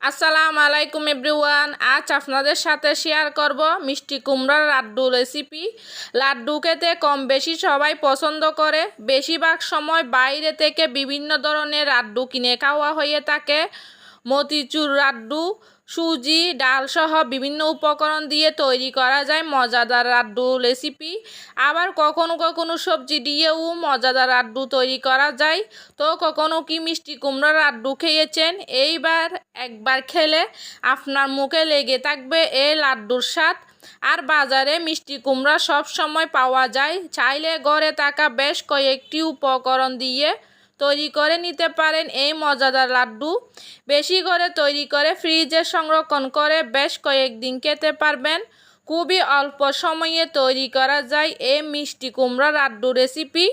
আসসালামু আলাইকুম এভরিওয়ান। আজ আপনাদের সাথে শেয়ার করব মিষ্টি কুমড়ার লাড্ডু রেসিপি। লাড্ডু খেতে কম বেশি সবাই পছন্দ করে। বেশিরভাগ সময় বাইরে থেকে বিভিন্ন ধরনের লাড্ডু কিনে খাওয়া হয়ে থাকে। মতিচুর লাড্ডু, সুজি, ডাল সহ বিভিন্ন উপকরণ দিয়ে তৈরি করা যায় মজাদার লাড্ডু রেসিপি। আবার কখনো কখনো সবজি দিয়েও মজাদার লাড্ডু তৈরি করা যায়। তো কখনো কি মিষ্টি কুমড়ার লাড্ডু খেয়েছেন? এইবার একবার খেলে আপনার মুখে লেগে থাকবে এই লাড্ডুর স্বাদ। আর বাজারে মিষ্টি কুমড়া সব সময় পাওয়া যায়। চাইলে ঘরে থাকা বেশ কয়েকটি উপকরণ দিয়ে তৈরি করে নিতে পারেন এই মজাদার লাড্ডু। বেশি করে তৈরি করে ফ্রিজে সংরক্ষণ করে বেশ কয়েকদিন খেতে পারবেন। খুবই অল্প সময়ে তৈরি করা যায় এই মিষ্টি কুমড়া লাড্ডু রেসিপি।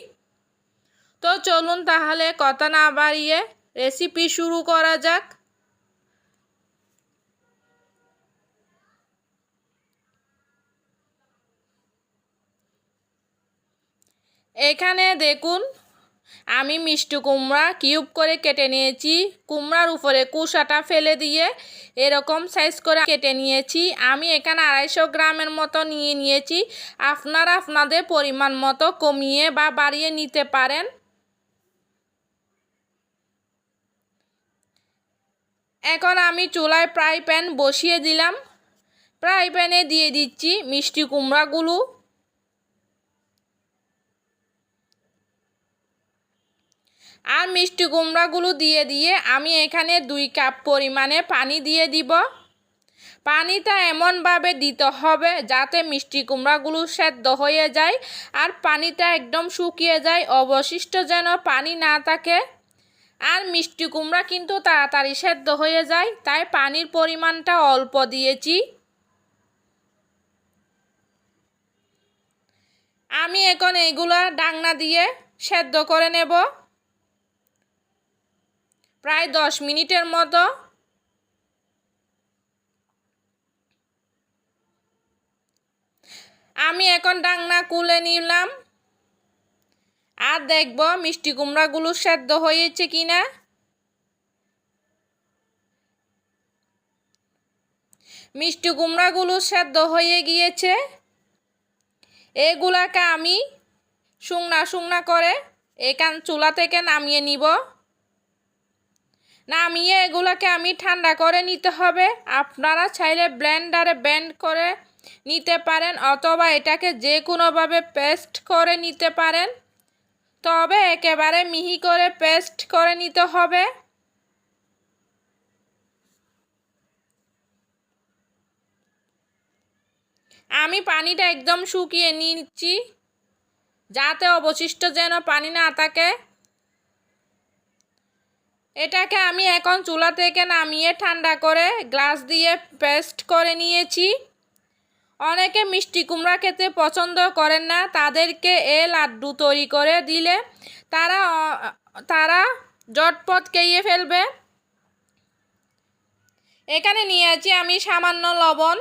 তো চলুন তাহলে কথা না বাড়িয়ে রেসিপি শুরু করা যাক। এখানে দেখুন, আমি মিষ্টি কুমড়া কিউব করে কেটে নিয়েছি। কুমড়ার উপরে কুসাটা ফেলে দিয়ে এরকম সাইজ করে কেটে নিয়েছি। আমি এখানে 250 গ্রামের মতো নিয়েছি। আপনারা আপনাদের পরিমাণ মতো কমিয়ে বা বাড়িয়ে নিতে পারেন। এখন আমি চুলায় ফ্রাই প্যান বসিয়ে দিলাম। ফ্রাই প্যানে দিয়ে দিচ্ছি মিষ্টি কুমড়াগুলো। আর মিষ্টি কুমড়াগুলো দিয়ে আমি এখানে 2 কাপ পরিমাণে পানি দিয়ে দিব। পানিটা এমনভাবে দিতে হবে যাতে মিষ্টি কুমড়াগুলো সেদ্ধ হয়ে যায় আর পানিটা একদম শুকিয়ে যায়, অবশিষ্ট যেন পানি না থাকে। আর মিষ্টি কুমড়া কিন্তু তাড়াতাড়ি সেদ্ধ হয়ে যায়, তাই পানির পরিমাণটা অল্প দিয়েছি। আমি এখন এইগুলা ডাকনা দিয়ে সেদ্ধ করে নেব প্রায় 10 মিনিটের মতো। আমি এখন ডাকনা খুলে নিলাম আর দেখব মিষ্টি কুমড়াগুলো সেদ্ধ হয়েছে কিনা। মিষ্টি কুমড়াগুলো সেদ্ধ হয়ে গিয়েছে। এগুলাকে আমি শুকনা করে এখান চুলা থেকে নামিয়ে নিব। নামিয়ে এগুলাকে আমি ঠান্ডা করে নিতে হবে। আপনারা চাইলে ব্লেন্ডারে ব্লেন্ড করে নিতে পারেন অথবা এটাকে যে কোনোভাবে পেস্ট করে নিতে পারেন, তবে একেবারে মিহি করে পেস্ট করে নিতে হবে। আমি পানিটা একদম শুকিয়ে নিচ্ছি যাতে অবশিষ্ট যেন পানি না থাকে। এটাকে আমি এখন চুলা থেকে নামিয়ে ঠান্ডা করে গ্লাস দিয়ে পেস্ট করে নিয়েছি। অনেকে মিষ্টি কুমড়া খেতে পছন্দ করেন না, তাদেরকে এই লাড্ডু তৈরি করে দিলে তারা ঝটপট খেয়ে ফেলবে। এখানে নিয়েছি আমি সামান্য লবণ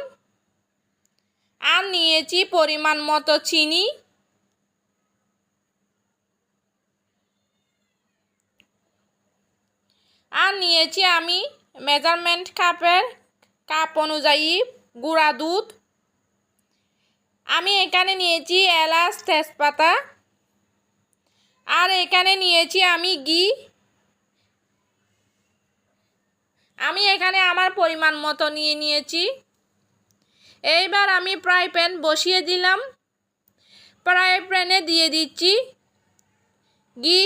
আর নিয়েছি পরিমাণ মতো চিনি। আর নিয়েছি আমি মেজারমেন্ট কাপ অনুযায়ী গুঁড়া দুধ। আমি এখানে নিয়েছি এলাচ, তেজপাতা। আর এখানে নিয়েছি আমি ঘি। আমি এখানে আমার পরিমাণ মতো নিয়েছি। এইবার আমি ফ্রাই প্যান বসিয়ে দিলাম। ফ্রাই প্যানে দিয়ে দিচ্ছি ঘি।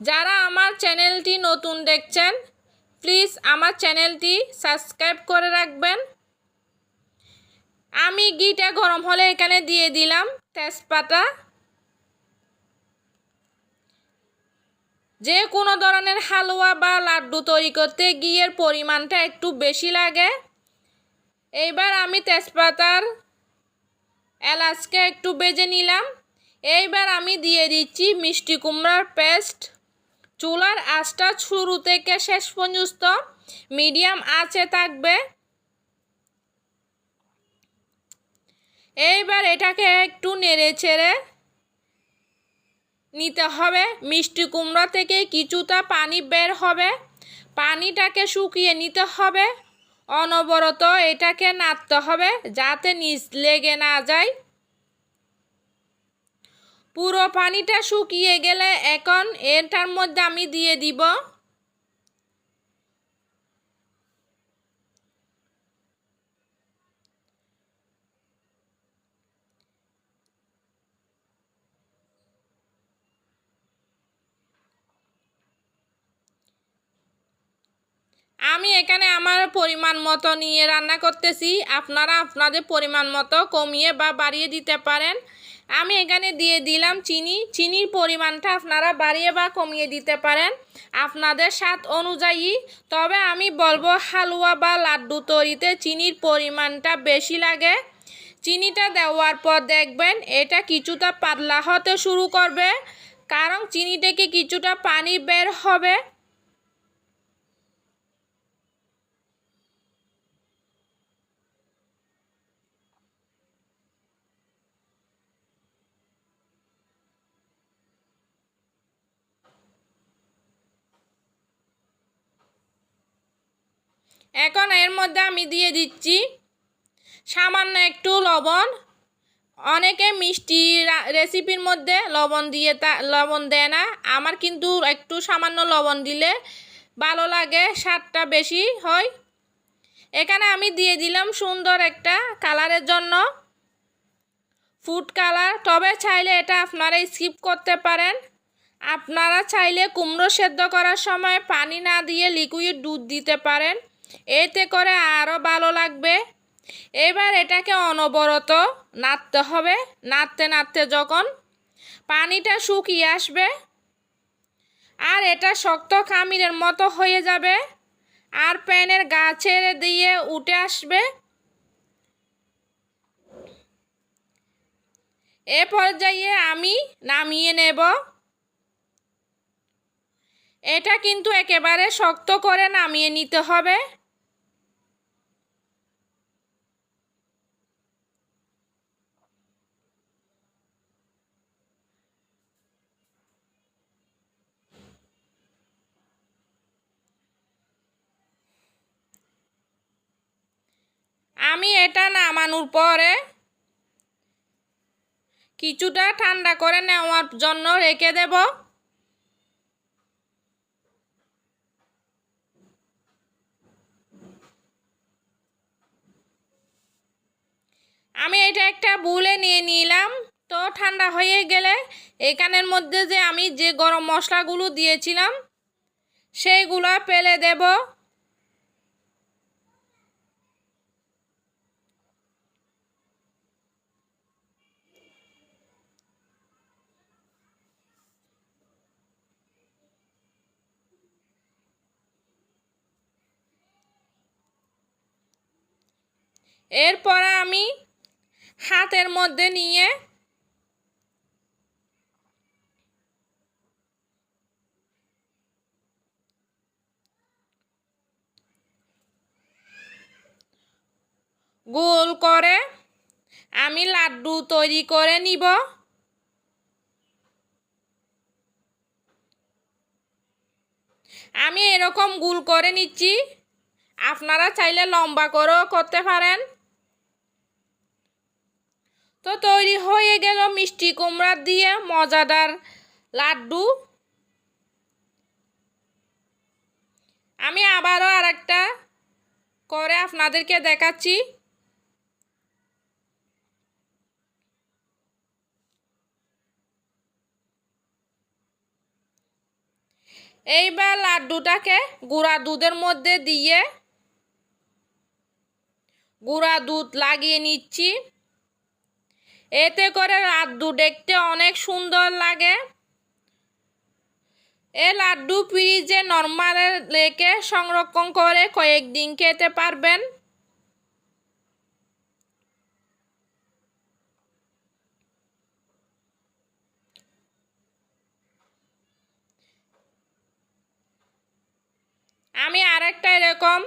যারা আমার চ্যানেলটি নতুন দেখছেন প্লিজ আমার চ্যানেলটি সাবস্ক্রাইব করে রাখবেন। আমি ঘিটা গরম হলে এখানে দিয়ে দিলাম তেজপাতা। যে কোনো ধরনের হালুয়া বা লাড্ডু তৈরি করতে ঘিয়ের পরিমাণটা একটু বেশি লাগে। এইবার আমি তেজপাতার এলাচকে একটু ভেজে নিলাম। এইবার আমি দিয়ে দিচ্ছি মিষ্টি কুমড়ার পেস্ট। চুলার আঁচটা শুরু থেকে শেষ পর্যন্ত মিডিয়াম আঁচে থাকবে। এইবার এটাকে একটু নেড়ে ছেড়ে নিতে হবে। মিষ্টি কুমড়া থেকে কিছুটা পানি বের হবে, পানিটাকে শুকিয়ে নিতে হবে। অনবরত এটাকে নাড়তে হবে যাতে নিচ লেগে না যায়। পুরো পানিটা শুকিয়ে গেলে এখন এটার মধ্যে আমি দিয়ে দিব আমি এখানে আমার পরিমাণ মতো নিয়ে রান্না করতেছি, আপনারা আপনাদের পরিমাণ মতো কমিয়ে বা বাড়িয়ে দিতে পারেন। আমি এখানে দিয়ে দিলাম চিনি, চিনির পরিমাণটা আপনারা বাড়িয়ে বা কমিয়ে দিতে পারেন আপনাদের স্বাদ অনুযায়ী। তবে আমি বলবো হালুয়া বা লাড্ডু তৈরিতে চিনির পরিমাণটা বেশি লাগে। চিনিটা দেওয়ার পর দেখবেন এটা কিছুটা পাতলা হতে শুরু করবে, কারণ চিনি থেকে কিছুটা পানি বের হবে। এখন এর মধ্যে আমি দিয়ে দিচ্ছি সামান্য একটু লবণ। অনেকে মিষ্টি রেসিপির মধ্যে লবণ দেয় না, আমার কিন্তু একটু সামান্য লবণ দিলে ভালো লাগে, স্বাদটা বেশি হয়। এখানে আমি দিয়ে দিলাম সুন্দর একটা কালারের জন্য ফুড কালার। তবে চাইলে এটা আপনারা স্কিপ করতে পারেন। আপনারা চাইলে কুমড়ো সেদ্ধ করার সময় পানি না দিয়ে লিকুইড দুধ দিতে পারেন, এতে করে আরও ভালো লাগবে। এবার এটাকে অনবরত নাড়তে হবে। নাড়তে নাড়তে যখন পানিটা শুকিয়ে আসবে আর এটা শক্ত খামিরের মতো হয়ে যাবে আর প্যানের গা ছেড়ে দিয়ে উঠে আসবে, এ পর্যায়ে আমি নামিয়ে নেব। এটা কিন্তু একেবারে শক্ত করে নামিয়ে নিতে হবে। আমি এটা নামানোর পরে কিছুটা ঠান্ডা করে নেওয়ার জন্য রেখে দেব। আমি এটা একটা বুলে নিয়ে নিলাম। তো ঠান্ডা হয়ে গেলে এখানের মধ্যে যে আমি যে গরম মশলাগুলো দিয়েছিলাম সেইগুলো ফেলে দেব। এরপরে আমি হাতের মধ্যে নিয়ে গোল করে আমি লাড্ডু তৈরি করে নিব। আমি এরকম গোল করে নিচ্ছি, আপনারা চাইলে লম্বা করেও করতে পারেন। তো তৈরি হয়ে গেল মিষ্টি কুমড়া দিয়ে মজাদার লাড্ডু। আমি আবারও আরেকটা করে আপনাদেরকে দেখাচ্ছি। এইবার লাড্ডুটাকে গুঁড়া দুধের মধ্যে দিয়ে গুঁড়া দুধ লাগিয়ে নিচ্ছি, এতে করে লাড্ডু দেখতে অনেক সুন্দর লাগে। এই লাড্ডু ফ্রিজে নরমালে রেখে সংরক্ষণ করে কয়েকদিন খেতে পারবেন। আমি আরেকটা এরকম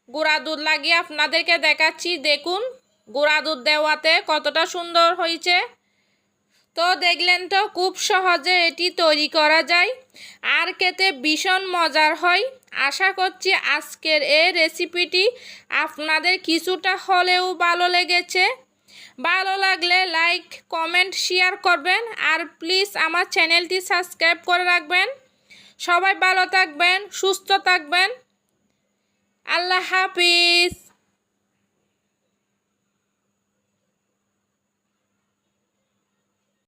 গুঁড়া দুধ লাগিয়ে আপনাদেরকে দেখাচ্ছি। দেখুন গুঁড়া দুধ দেওয়াতে কতটা সুন্দর হয়েছে। তো দেখলেন তো খুব সহজে এটি তৈরি করা যায় আর খেতে ভীষণ মজার হয়। আশা করছি আজকের এই রেসিপিটি আপনাদের কিছুটা হলেও ভালো লেগেছে। ভালো লাগলে লাইক কমেন্ট শেয়ার করবেন আর প্লিজ আমার চ্যানেলটি সাবস্ক্রাইব করে রাখবেন। সবাই ভালো থাকবেন, সুস্থ থাকবেন। আল্লাহ হাফিজ।